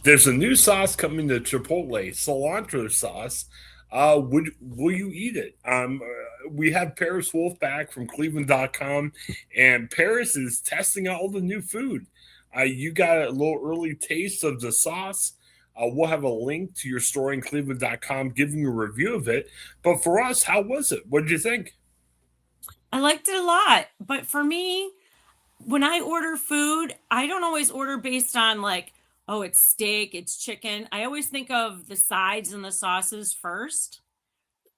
There's a new sauce coming to Chipotle, cilantro sauce. Will you eat it? We have Paris Wolf back from Cleveland.com, and Paris is testing out all the new food. You got a little early taste of the sauce. We'll have a link to your story in Cleveland.com giving you a review of it. But for us, how was it? What did you think? I liked it a lot, but for me, when I order food, I don't always order based on like, oh, it's steak, it's chicken. I always think of the sides and the sauces first.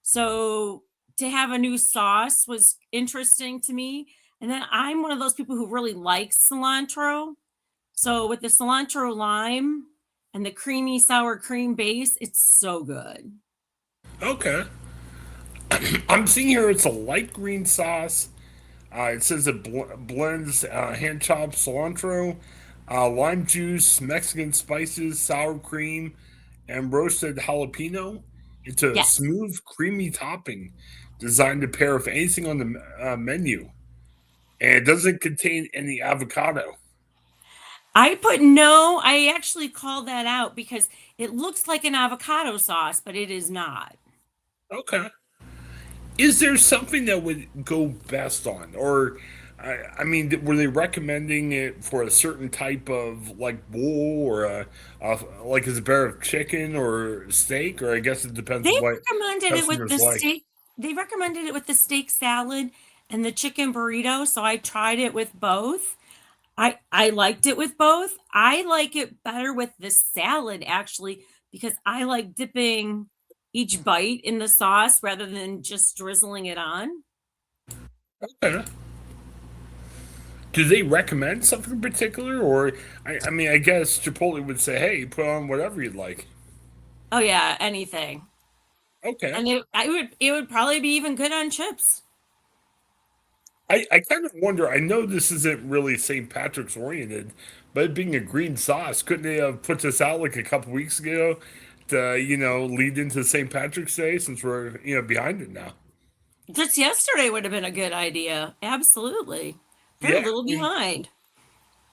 So to have a new sauce was interesting to me. And then I'm one of those people who really likes cilantro. So with the cilantro lime and the creamy sour cream base, it's so good. Okay. I'm seeing here it's a light green sauce. It says it blends hand chopped cilantro, lime juice, Mexican spices, sour cream, and roasted jalapeno into a Yes. smooth, creamy topping designed to pair with anything on the menu. And it doesn't contain any avocado. I put no, I actually called that out because it looks like an avocado sauce, but it is not. Okay. Is there something that would go best on, or I mean, were they recommending it for a certain type of like bowl, or like is it better with chicken or steak, or I guess it depends They on what recommended it with customers the like. steak. They recommended it with the steak salad and the chicken burrito, so I tried it with both. I liked it with both. I like it better with the salad actually because I like dipping each bite in the sauce rather than just drizzling it on. Okay. Do they recommend something in particular, or I mean, I guess Chipotle would say, "Hey, put on whatever you'd like." Oh yeah, anything. Okay. And it would probably be even good on chips. I kind of wonder. I know this isn't really St. Patrick's oriented, but it being a green sauce, couldn't they have put this out like a couple weeks ago to lead into St. Patrick's Day since we're behind it now? Just yesterday would have been a good idea. Absolutely. They're a Yeah. little behind.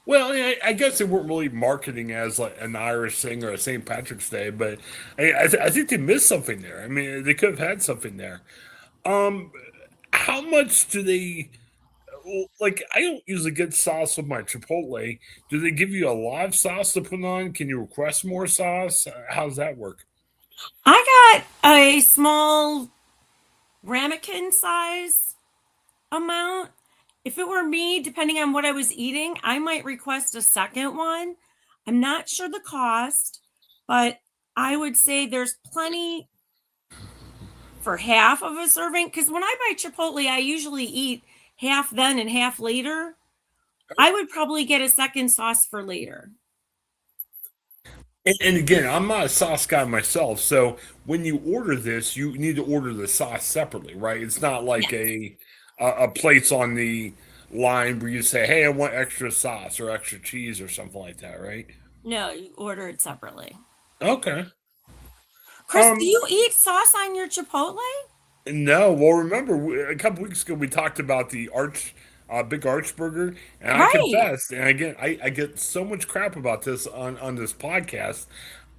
Well, I guess they weren't really marketing as like an Irish thing or a St. Patrick's Day, but I think they missed something there. I mean, they could have had something there. Um, how much do they? Like I don't usually get sauce with my Chipotle. Do they give you a lot of sauce to put on? Can you request more sauce? How's that work? I got a small ramekin size amount. If it were me, depending on what I was eating, I might request a second one. I'm not sure the cost, but I would say there's plenty for half of a serving. Because when I buy Chipotle, I usually eat half then and half later. I would probably get a second sauce for later. And again, I'm not a sauce guy myself, so when you order this, you need to order the sauce separately, right? It's not like Yes. a place on the line where you say, "Hey, I want extra sauce or extra cheese or something like that," right? No, you order it separately. Okay. Chris, do Um, you eat sauce on your Chipotle? No, well, remember a couple weeks ago we talked about the big arch burger, and I Right. confessed, and again, I get so much crap about this on this podcast.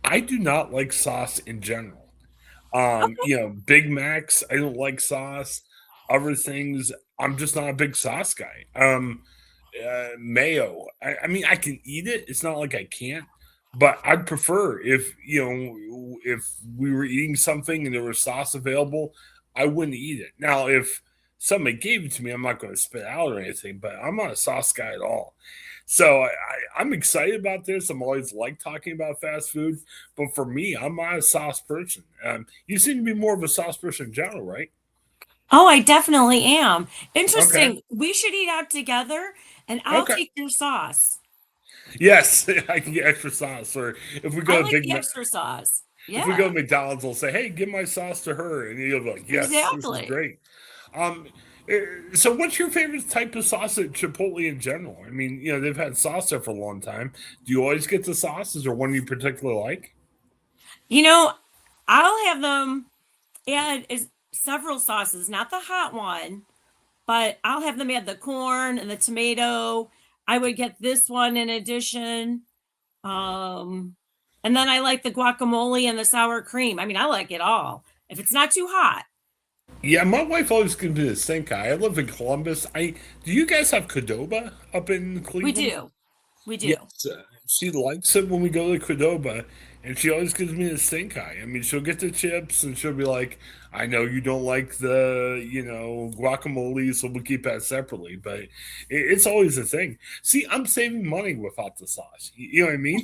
I do not like sauce in general. Big Macs, I don't like sauce. Other things, I'm just not a big sauce guy. Mayo, I mean, I can eat it. It's not like I can't, but I'd prefer if we were eating something and there was sauce available, I wouldn't eat it. Now, if somebody gave it to me, I'm not going to spit it out or anything, but I'm not a sauce guy at all. So I'm excited about this. I'm always like talking about fast food, but for me, I'm not a sauce person. You seem to be more of a sauce person in general, right? Oh, I definitely am. Okay. Interesting. We should eat out together and I'll Okay. take your sauce. Yes, I can get extra sauce. Or if we I go to like Big the Mac, extra sauce. if we go Yeah, to McDonald's, they'll say, "Hey, give my sauce to her," and you'll be like, "Yes, this is exactly. great." Um, so what's your favorite type of sauce at Chipotle in general? I mean, they've had sauce there for a long time. Do you always get the sauce? Is there one you particularly like? You know, I'll have them add several sauces, not the hot one, but I'll have them add the corn and the tomato. I would get this one in addition. Um, And then I like the guacamole and the sour cream. I mean, I like it all. If it's not too hot. Yeah, my wife always gives me the stink eye. I live in Columbus. I Do you guys have Qdoba up in We Cleveland? do. We Yes, do. she likes it when we go to Qdoba, and she always gives me the stink eye. I mean, she'll get the chips, and she'll be like, "I know you don't like the, guacamole, so we'll keep that separately." But it's always a thing. See, I'm saving money without the sauce. You know what I mean?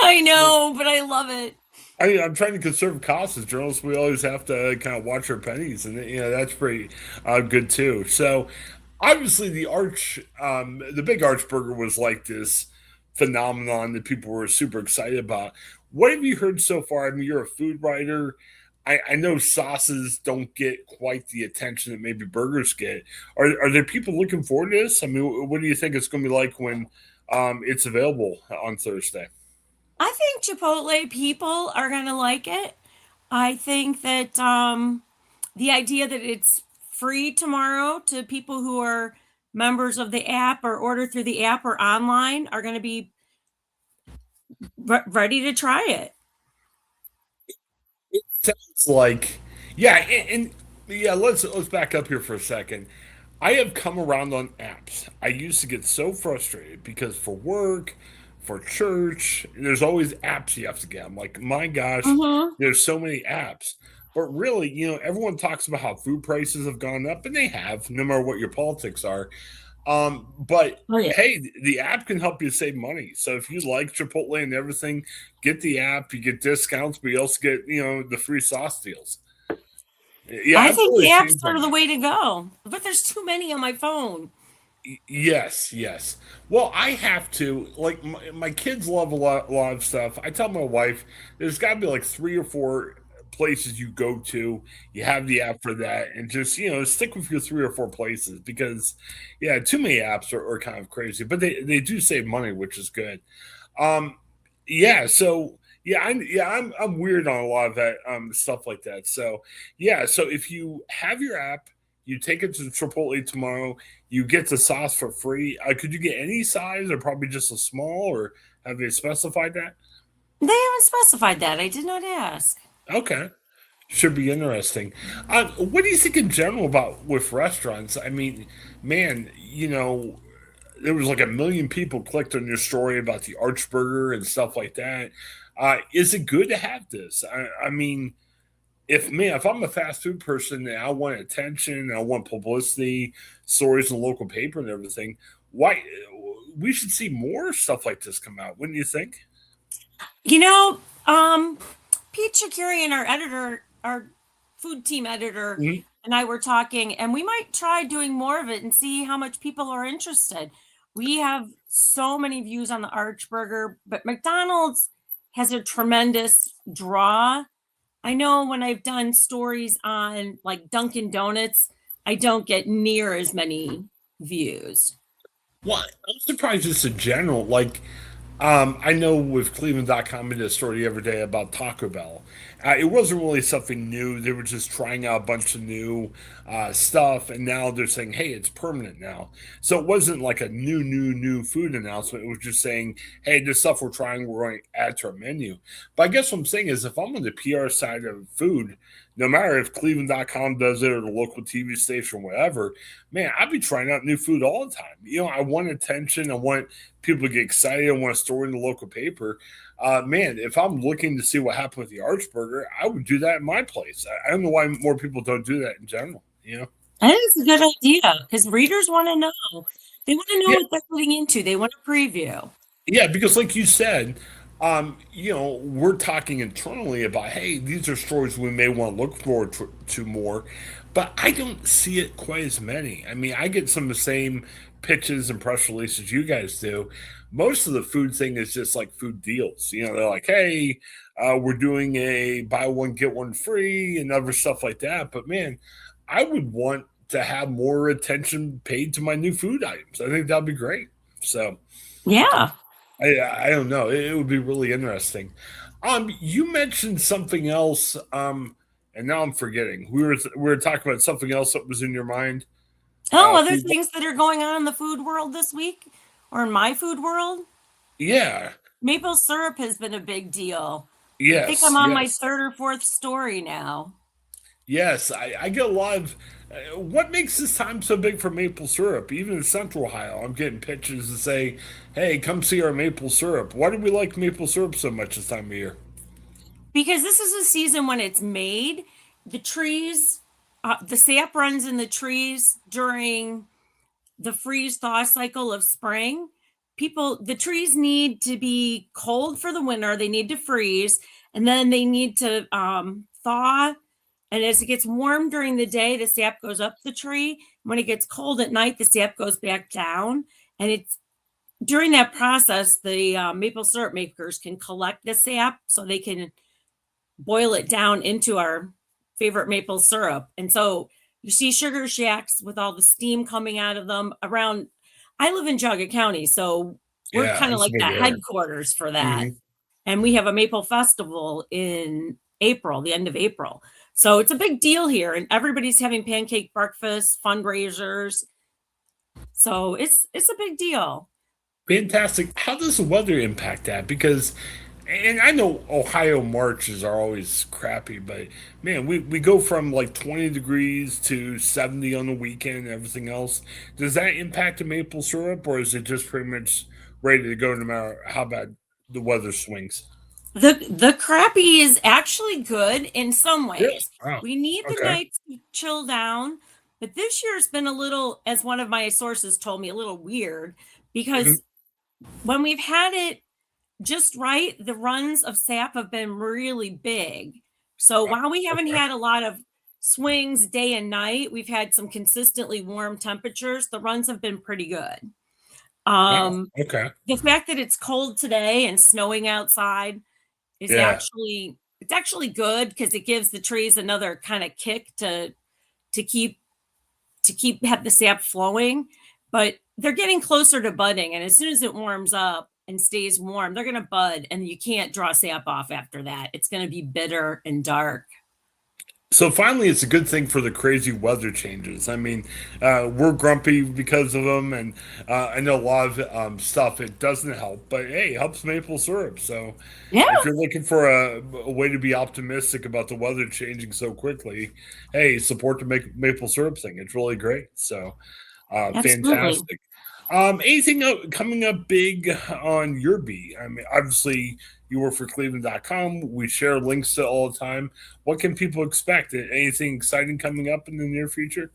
I know, but I love it. I'm trying to conserve costs as journalists. We always have to kind of watch our pennies, and that's pretty good too. So, obviously, the big arch burger was like this phenomenon that people were super excited about. What have you heard so far? I mean, you're a food writer. I know sauces don't get quite the attention that maybe burgers get. Are there people looking forward to this? I mean, what do you think it's going to be like when it's available on Thursday? I think Chipotle people are going to like it. I think that the idea that it's free tomorrow to people who are members of the app or order through the app or online are going to be ready to try it. It sounds like, yeah, and yeah. Let's back up here for a second. I have come around on apps. I used to get so frustrated because for work, for church, there's always apps you have to get. I'm like, my gosh, Mm-hmm. there's so many apps. But really, everyone talks about how food prices have gone up, and they have, no matter what your politics are. But Oh yeah. hey, the app can help you save money. So if you like Chipotle and everything, get the app. You get discounts, but you also get the free sauce deals. Yeah, I I've think the really apps changed my are the mind. way to go, but there's too many on my phone. Yes, yes. Well, I have to like my kids love a lot of stuff. I tell my wife there's got to be like three or four places you go to. You have the app for that, and just stick with your three or four places because yeah, too many apps are kind of crazy, but they do save money, which is good. Um, yeah, so I'm weird on a lot of that stuff like that. So yeah, so if you have your app, you take it to Chipotle tomorrow, you get the sauce for free. Could you get any size, or probably just a small, or have they specified that? They haven't specified that. I did not ask. Okay, should be interesting. What do you think in general about with restaurants? I mean, man, there was like 1 million people clicked on your story about the Archburger and stuff like that. Is it good to have this? I mean, if I'm a fast food person and I want attention, and I want publicity, stories in the local paper and everything, why we should see more stuff like this come out, wouldn't you think? You know, um, Pete Chakurian, our editor, our food team editor, Mhm. and I were talking, and we might try doing more of it and see how much people are interested. We have so many views on the Archburger, but McDonald's has a tremendous draw. I know when I've done stories on like Dunkin' Donuts, I don't get near as many views. Well, I'm surprised it's a general. Like, I know with Cleveland.com, we did a story every day about Taco Bell. It wasn't really something new. They were just trying out a bunch of new stuff, and now they're saying, "Hey, it's permanent now." So it wasn't like a new food announcement. It was just saying, "Hey, this stuff we're trying, we're going to add to our menu." But I guess what I'm saying is, if I'm on the PR side of food, no matter if Cleveland.com does it or the local TV station or whatever, man, I'd be trying out new food all the time. I want attention. I want people to get excited. I want a story in the local paper. Man, if I'm looking to see what happened with the Archburger, I would do that in my place. I don't know why more people don't do that in general. I think it's a good idea because readers want to know. They want to know Yeah, what they're getting into. They want a preview. yeah, because like you said, we're talking internally about, hey, these are stories we may want to look forward to more, but I don't see it quite as many. I mean, I get some of the same pitches and press releases you guys do. Most of the food thing is just like food deals. They're like, hey, we're doing a buy one get one free and other stuff like that. But man, I would want to have more attention paid to my new food items. I think that'd be great. So Yeah. I don't know. It would be really interesting. You mentioned something else, and now I'm forgetting. We were talking about something else that was in your mind. Oh, other Food. things that are going on in the food world this week or in my food world? Yeah. Maple syrup has been a big deal. I think I'm Yes, on my yes. third or fourth story now. Yes, I get a lot of. What makes this time so big for maple syrup? Even in Central Ohio, I'm getting pitches to say, "Hey, come see our maple syrup." Why do we like maple syrup so much this time of year? Because this is a season when it's made. The trees, the sap runs in the trees during the freeze thaw cycle of spring. The trees need to be cold for the winter, they need to freeze, and then they need to thaw. And as it gets warm during the day, the sap goes up the tree. When it gets cold at night, the sap goes back down. And it's during that process, the maple syrup makers can collect the sap so they can boil it down into our favorite maple syrup. And so you see sugar shacks with all the steam coming out of them around. I live in Jogga County, so we're Yeah, kind of it's a like the big area. headquarters for that. Hmm. And we have a maple festival in April, the end of April. So it's a big deal here, and everybody's having pancake breakfast, fundraisers. So it's a big deal. Fantastic. How does the weather impact that? Because, and I know Ohio Marches are always crappy, but man, we go from like 20 degrees to 70 on the weekend and everything else. Does that impact the maple syrup, or is it just pretty much ready to go no matter how bad the weather swings? The crappie is actually good in some Really? ways. Wow. We need the Okay. nights to chill down, but this year's been a little, as one of my sources told me, a little weird Mhm. because when we've had it just right, the runs of sap have been really big. So Wow. while we haven't Okay. had a lot of swings day and night, we've had some consistently warm temperatures. The runs have been pretty good. Wow. Um, Okay. the fact that it's cold today and snowing outside is Yeah. actually good because it gives the trees another kind of kick to keep have the sap flowing. But they're getting closer to budding, and as soon as it warms up and stays warm, they're going to bud, and you can't draw sap off after that. It's going to be bitter and dark. So finally, it's a good thing for the crazy weather changes. I mean, we're grumpy because of them, and I know a lot of stuff. It doesn't help, but hey, it helps maple syrup. So Yeah, if you're looking for a way to be optimistic about the weather changing so quickly, hey, support the maple syrup thing. It's really great. So absolutely. fantastic. Anything coming up big on your beat? I mean, obviously, you work for Cleveland.com. We share links to it all the time. What can people expect? Anything exciting coming up in the near future?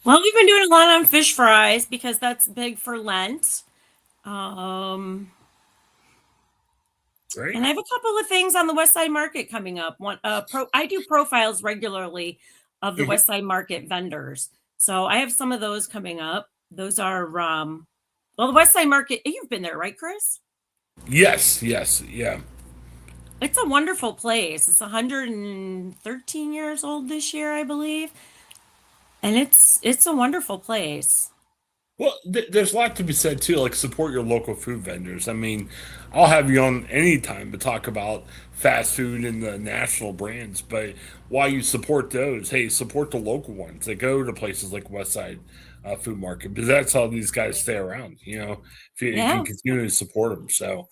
Well, we've been doing a lot on fish fries because that's big for Lent. Um, Right? And I have a couple of things on the West Side Market coming up. I do profiles regularly of the Mhm. West Side Market vendors. So I have some of those coming up. Those are well, the West Side Market, you've been there, right, Chris? Yes, yes, yeah. It's a wonderful place. It's 113 years old this year, I believe. And it's a wonderful place. Well, there's a lot to be said too. Like support your local food vendors. I mean, I'll have you on anytime to talk about fast food and the national brands. But while you support those, hey, support the local ones that go to places like Westside Food Market because that's how these guys stay around. You know, if you can Yeah. continue to support them. So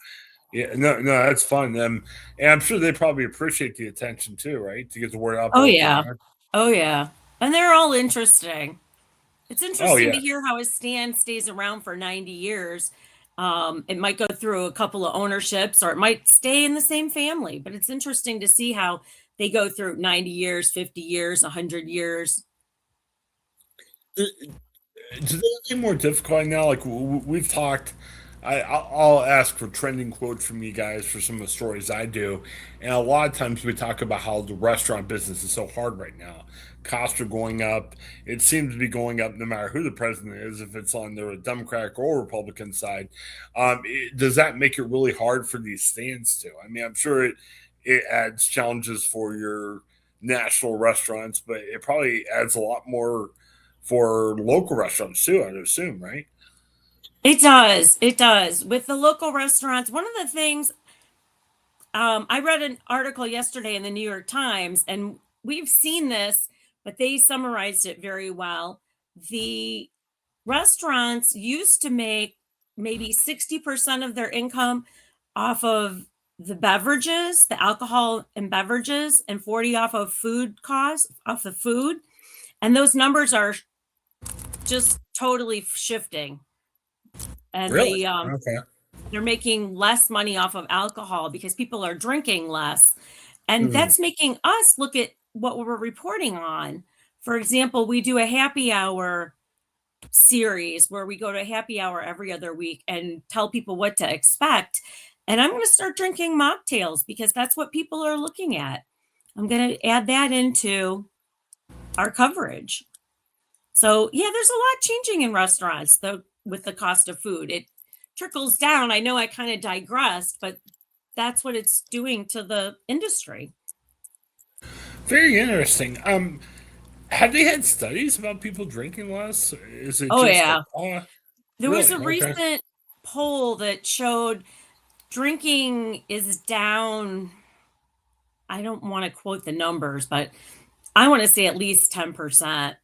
yeah, no, that's fun. And I'm sure they probably appreciate the attention too, right? To get the word out Oh both yeah. around. Oh yeah. And they're all interesting. It's Oh interesting to yeah. hear how a stand stays around for 90 years. It might go through a couple of ownerships or it might stay in the same family, but it's interesting to see how they go through 90 years, 50 years, 100 years. Do they get more difficult now? Like we've talked, I'll ask for trending quotes from you guys for some of the stories I do, and a lot of times we talk about how the restaurant business is so hard right now. Costs are going up. It seems to be going up no matter who the president is, if it's on the Democratic or Republican side. Does that make it really hard for these stands too? I mean, I'm sure it adds challenges for your national restaurants, but it probably adds a lot more for local restaurants too, I'd assume, right? It does. It does. With the local restaurants, one of the things I read an article yesterday in the New York Times, and we've seen this, but they summarized it very well. The restaurants used to make maybe 60% of their income off of the beverages, the alcohol and beverages, and 40 off of food costs, off the food. And those numbers are just totally shifting. And Really? Okay. they're making less money off of alcohol because people are drinking less. And Mhm. that's making us look at what we're reporting on. For example, we do a happy hour series where we go to happy hour every other week and tell people what to expect. And I'm going to start drinking mocktails because that's what people are looking at. I'm going to add that into our coverage. So, yeah, there's a lot changing in restaurants though with the cost of food. It trickles down. I know I kind of digressed, but that's what it's doing to the industry. Very interesting. Have they had studies about people drinking less? Or is it Oh, just like, yeah. oh, There was really? a Okay. recent poll that showed drinking is down. I don't want to quote the numbers, but I want to say at least 10%.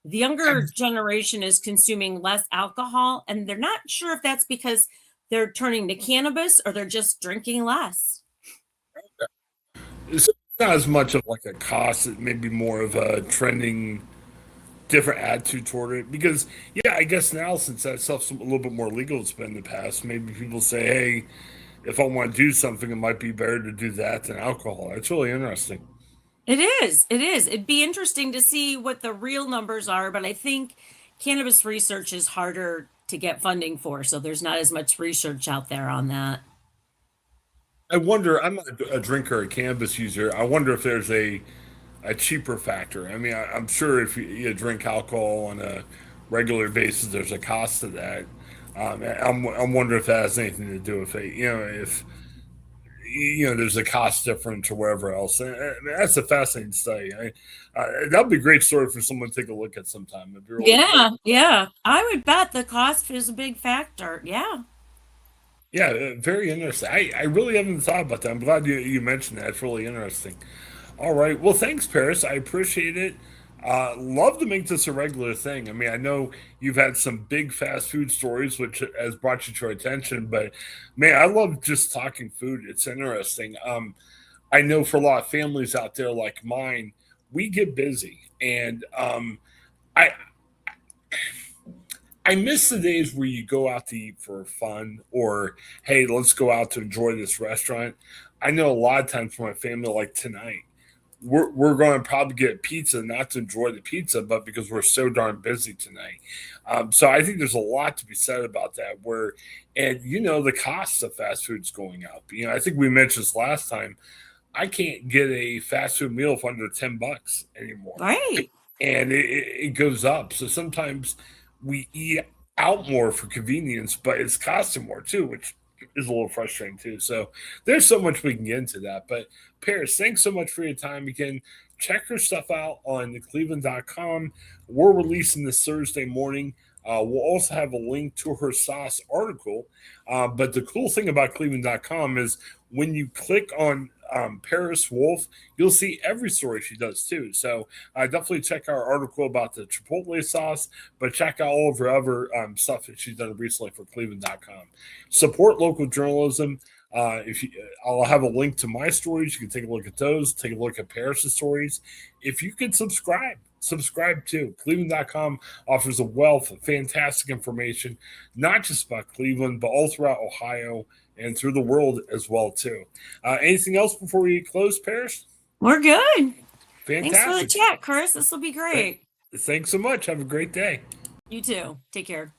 The younger generation is consuming less alcohol, and they're not sure if that's because they're turning to cannabis or they're just drinking less. It's not as much of like a cost, it may be more of a trending different attitude toward it. Because yeah, I guess now since that stuff's a little bit more legal it's been in the past, maybe people say, hey, if I want to do something, it might be better to do that than alcohol. That's really interesting. It is. It is. It'd be interesting to see what the real numbers are, but I think cannabis research is harder to get funding for, so there's not as much research out there on that. I wonder, I'm not a drinker, a cannabis user. I wonder if there's a cheaper factor. I mean, I'm sure if you drink alcohol on a regular basis, there's a cost to that. I'm wondering if that has anything to do with it. If there's a cost difference or whatever else. That's a fascinating study. That'd be a great story for someone to take a look at sometime. It'd be really cool. Yeah, yeah. I would bet the cost is a big factor. Yeah. Yeah, very interesting. I really haven't thought about that. I'm glad you mentioned that. It's really interesting. All right. Well, thanks, Paris. I appreciate it. Love to make this a regular thing. I mean, I know you've had some big fast food stories, which has brought you to our attention, but man, I love just talking food. It's interesting. I know for a lot of families out there like mine, we get busy, and I I miss the days where you go out to eat for fun or, hey, let's go out to enjoy this restaurant. I know a lot of times for my family, like tonight, we're going to probably get pizza, not to enjoy the pizza, but because we're so darn busy tonight. So I think there's a lot to be said about that. And the cost of fast food's going up. I think we mentioned this last time. I can't get a fast food meal for under $10 anymore, Right. and it goes up. So sometimes we eat out more for convenience, but it's costing more too, which is a little frustrating too. So there's so much we can get into that. But Paris, thanks so much for your time again. Check her stuff out on cleveland.com. We're releasing this Thursday morning. We'll also have a link to her sauce article. But the cool thing about cleveland.com is when you click on Paris Wolfe, you'll see every story she does too. So definitely check our article about the Chipotle sauce, but check out all of her other stuff that she's done recently for Cleveland.com. Support local journalism. I'll have a link to my stories. You can take a look at those. Take a look at Paris's stories. If you could subscribe too. Cleveland.com offers a wealth of fantastic information, not just about Cleveland, but all throughout Ohio and through the world as well too. Anything else before we close, Paris? We're good. Thanks for the Fantastic. chat, Chris. This will be Th- great. Thanks so much. Have a great day. You too. Take care.